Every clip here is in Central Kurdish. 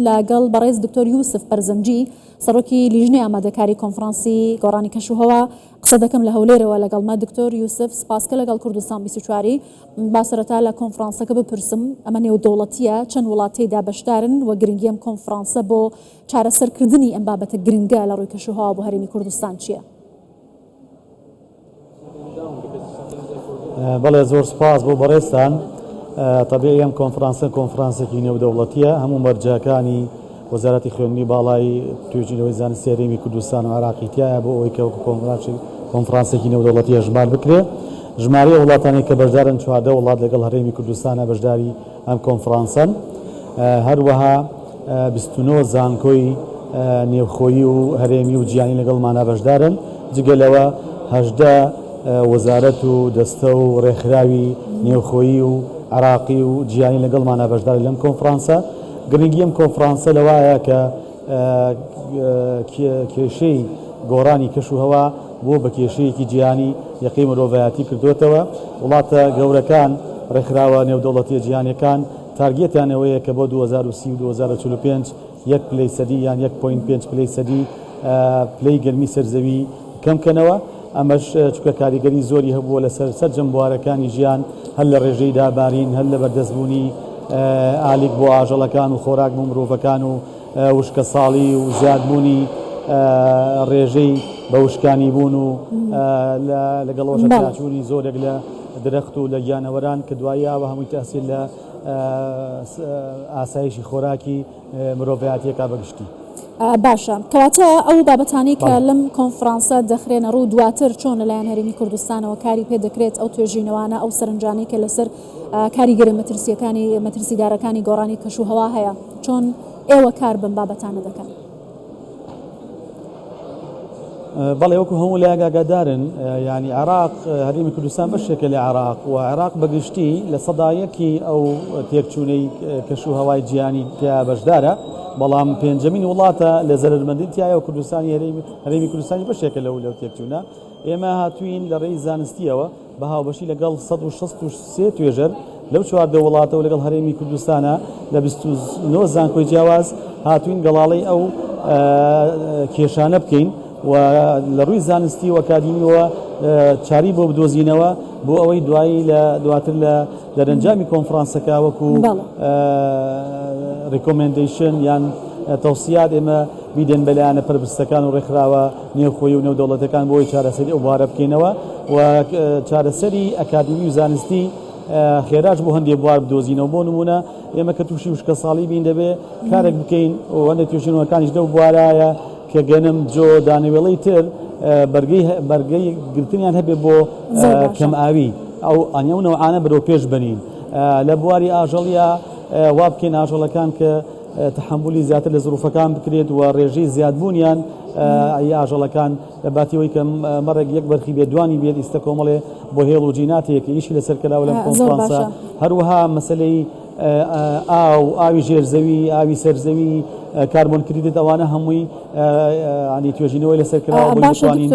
لەگەڵ بەڕێز دکتۆر یوسف بەرزەنجی سەرۆکی لیژنەی ئامادەکاری کۆنفرانسی گۆڕانی کەشوهەوا قسە دەکەم لە هەولێرەوە لەگەڵما دکتۆر یوسف سپاسکە لەگەڵ کوردستان 24 با سەرەتا لە کۆنفرانسەکە بپرسم ئەمە نێودەوڵەتیە چەند وڵات تێیدا بەشدارن و گرنگی ئەم کۆنفرانسە بۆ چارەسەرکردنی ئەم بابەتە گرنگە لە ڕووی کەشوهەوا بۆ هەرێمی کوردستان چییە؟ بەڵێ زۆر سپاس بۆ بەڕێستان. طبیعی ئەم کۆنفرانسێکی نێودەوڵەتیە هەموو مەرجەکانی وەزارەتی خوێندنی باڵای توێژینەوەی زانستی هەرێمی کوردستان و عێراقی تایە بۆ ئەوەی کە کۆنفرانسێکی نێودەوڵەتیە ژمار بکرێ. ژمارەی وڵاتانی کە بەشدارن 14 وڵات لەگەڵ هەرێمی کوردستانە بەشداری ئەم کۆنفرانسن. هەروەها 29 زانکۆی نێوخۆیی و هەرێمی و جیهانی لەگەڵمانە بەشدارن. جگەلەوە 18 وەزارەت و دەستە و ڕێکخراوی نێوخۆیی و عراقی و جیهانی لەگەڵمانە بەشدار لەم کۆنفرانسە. گرنگی ئەم کۆنفرانسە لەوایە کە کێشەی گۆڕانی کەشوهەوا بۆ بە کێشەیەکی جیهانی یەقەی مرۆڤایەتی کردوێتەوە. وڵاتە گەورەکان ڕێکخراوە نێودەوڵەتیە جیهانیەکان تارگێتیانەوەیە کە بۆ 2030 و 2045 1 پلەی سەدی یان 1.5 پلەی سەدی پلەی گەرمی سەرزەوی کەمکەنەوە. ئەمەش چکە کاریگەری زۆری هەبووە لەسەر سەرجەم بوارەکانی ژیان هەر لە ڕێژەی دابارین هەر لە بەردەستبوونی ئالێک بۆ ئاژەڵەکان و خۆراک بۆ مرۆڤەکان و وشکە ساڵی و زیادبوونی ڕێژەی بە وشکانی بوون و لەگەڵەوەشە ناچوونی زۆرێک لە درەخت و لە گیانەوەران کە دواییەوە هەمووی تەسیل لە ئاسایشی خۆراکی مرۆڤایەتیەکە بەگشتی. باشە کەواتە ئەو بابەتانی کە لەم کۆنفرانسە دەخرێنە ڕوو دواتر چۆن لەلایەن هەرێمی کوردستانەوە کاری پێ دەکرێت ئەو توێژینەوانە ئەو سەرنجانەی کە لەسەر کاریگەرە مەترسیدارەکانی گۆڕانی کەشوهەوا هەیە چۆن ئێوە کار بم بابەتانە دەکەن؟ بەڵێ وەکو هەموو لایەگاگادارن ینی عێراق هەرێمی کوردستان بەشێکە لە عێراق و عێراق بەگشتی لە سەدایەکی ئەو تێکچوونەی کەشوهەوای جیهانی تیا بەشدارە. بەڵام پێنجەمین وڵاتە لە زەرمەندی تایە و کوردستانی هەرێمی کوردستانی بەشێکە لەو تێکچوونە. ئێمە هاتوین لە ڕێی زانستیەوە بە هاوبەشی لەگەڵ 163 توێژەر لەو 14 وڵاتەوە لەگەڵ هەرێمی کوردستانە لە 29 زانکۆی جیاواز هاتوین گەڵاڵەی ئەو کێشانە بکەین و لە ڕووی زانستی و ئەکادیمیەوە چاری بۆ بدۆزینەوە بۆ ئەوەی دواتر لە دەرەنجامی کۆنفرانسەکە وەکو ریکۆمندیشن یان تەوسیات ئێمە بیدەن بەلایەنە پەرپرسەکان و ڕێکخراوە نێوخۆیی و نێودەوڵەتەکان بۆی چارەسەری ئەو بوارە بکەینەوە و چارەسەری ئەکادمی و زانستی خێراش بۆ هەندێک بوار بدۆزینەوە. بۆ نمونە ئێمە کە تووشی وشکە ساڵی بین دەبێ کارێک بکەین و هەندێک توێژینەوەکانیش لەو بوارایە کە گەنم جۆ دانەوێڵەی تر بەرگەی گرتنیان هەبێ بۆ کەم ئاوی ئەو ئەنیەونەوەعانە بەرەو پێش بنین. لە بواری ئاژەڵیە وا بکەین ئاژەڵەکان کە تحملی زیاتر لە زروفەکان بکرێت و ڕێژەی زیادبوونیان ئاژەڵەکان لە باتیەوەی کە مەڕێک یەک بەرخی بێ دوانی بێت ئیستا کۆمەڵێ بۆ هێڵ و جیناتێک ئیشی لەسەرکەراوە لەم کۆنفرانسە. هەروەها مەسەلەی ئاوی ژێرزەوی ئاوی سەرزەوی کاربۆن کریدت ئەوانە هەمووی ینی توێژینەوەی لەسەرکەراوە بۆ بتوانین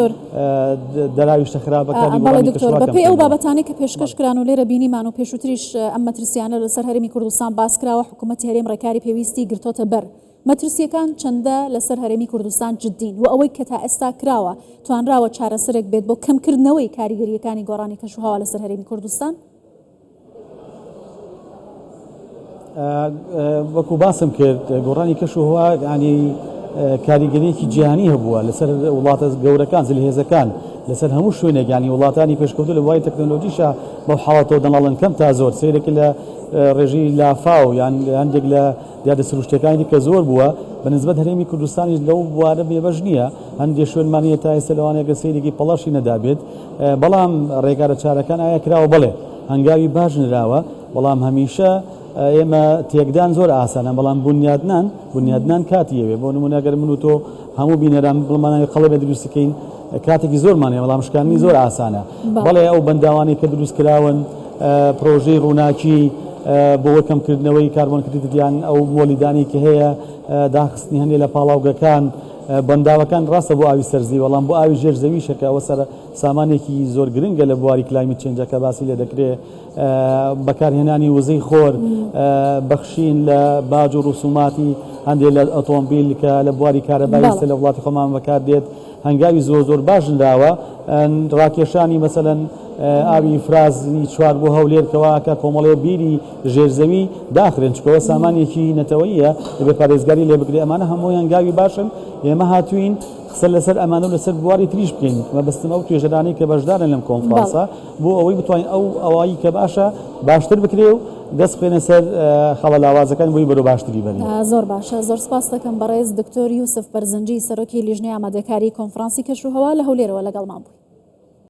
دەراویشتە خراپەکانی گۆڕانی کەشوهەوا بەپێی ئەو بابەتانی کە پێشکەشکران و لێرە بینیمان و پێشووتریش ئەم مەترسیانە لەسەر هەرێمی کوردستان باسکراوە حکوومەتی هەرێم ڕێکاری پێویستی گرتۆتە بەر. مەترسیەکان چەندە لەسەر هەرێمی کوردستان جددین و ئەوەی کە تا ئێستا کراوە توانراوە چارەسەرێک بێت بۆ کەمکردنەوەی کاریگەریەکانی گۆڕانی کەشوهەوا لەسەر هەرێمی کوردستان؟ وەکو باسم کرد گۆڕانی کەشوهەوا ینی کاریگەریەکی جیهانی هەبووە لەسەر وڵاتە گەورەکان زلهێزەکان لەسەر هەموو شوێنێک ینی وڵاتانی پێشکەوتو لە وای تەکنۆلۆژیشە بەو حاڵەتەوە دەناڵن کەم تا زۆر سیرێکی لە ڕێژی لافاو یان هەندێک لە دیادە سروشتەکانی کە زۆر بووە بەنسبەت هەرێمی کوردستانی لەو بوارە بێبەش نییە. هەندێک شوێنمانە تا ئێستا لەوانەیە سەیرێکی پەڵەشی نەدابێت. بەڵام ڕێگارە چارەکان ئایا کراوە؟ بڵێ هەنگاوی باش نراوە. بەڵام هەمیشە ئێمە تێکدان زۆر ئاسانە بەڵام بنیادنان کاتیەوێ. بۆ نمونەگەر من و تۆ هەموو بینەران بڵمانانی قەڵێ دروستەکەین کاتێکی زۆرمانەیە بەڵام شکانی زۆر ئاسانە. بەڵێ ئەو بەنداوانی کە دروستکراون پرۆژەی ڕووناکی بۆ کەمکردنەوەی کاربۆن کریدتیان ئەو مۆلیدانی کە هەیە داخستنی هەندێک لە پاڵاوگەکان بەنداوەکان ڕاستە بۆ ئاوی سەرزی وەڵام بۆ ئاوی ژێر زەویشەکە ئەوە سەر سامانێکی زۆر گرنگە لە بواری کلایمت چێنجەکە باسی لێ دەکرێت بەکارهێنانی وزەی خۆر بەخشین لە باج و ڕوسوماتی هەندێک لە ئۆتۆمبیل کە لە بواری کارەبایی لە وڵاتی خۆمان بەکار دێت هەنگاوی زۆر باشداوە ڕاکێشانی مەسەلەن ئاوی فرازی چوار بۆ هەولێرکەوە کە کۆمەڵێ بیری ژێرزەوی داخرێن چکەوە سامانێکی نەتەوەیە بێ پارێزگاری لێ بگرێ ئەمانە هەموو هەنگاوی باشن ئێمە هاتوین قسە لەسەر ئەمانە و لەسەر بواری تریش بکەین مەبەستم ئەو توێژەدانەی کە بەشدارن لەم کۆنفرانسە بۆ ئەوەی بتوانین ئەو ئەوایی کە باشە باشتر بکرێ و دەست بخێنە سەر خەڵە لاوازەکان بۆی بەرەو باشتری بەرین. زۆر باشە، زۆر سپاس دەکەم بەڕێز دکتۆر یوسف بەرزەنجی سەرۆکی لیژنەی ئامادەکاری کۆنفرانسی کەشوهەوا لە هەولێرەوە لەگەڵمان بوو.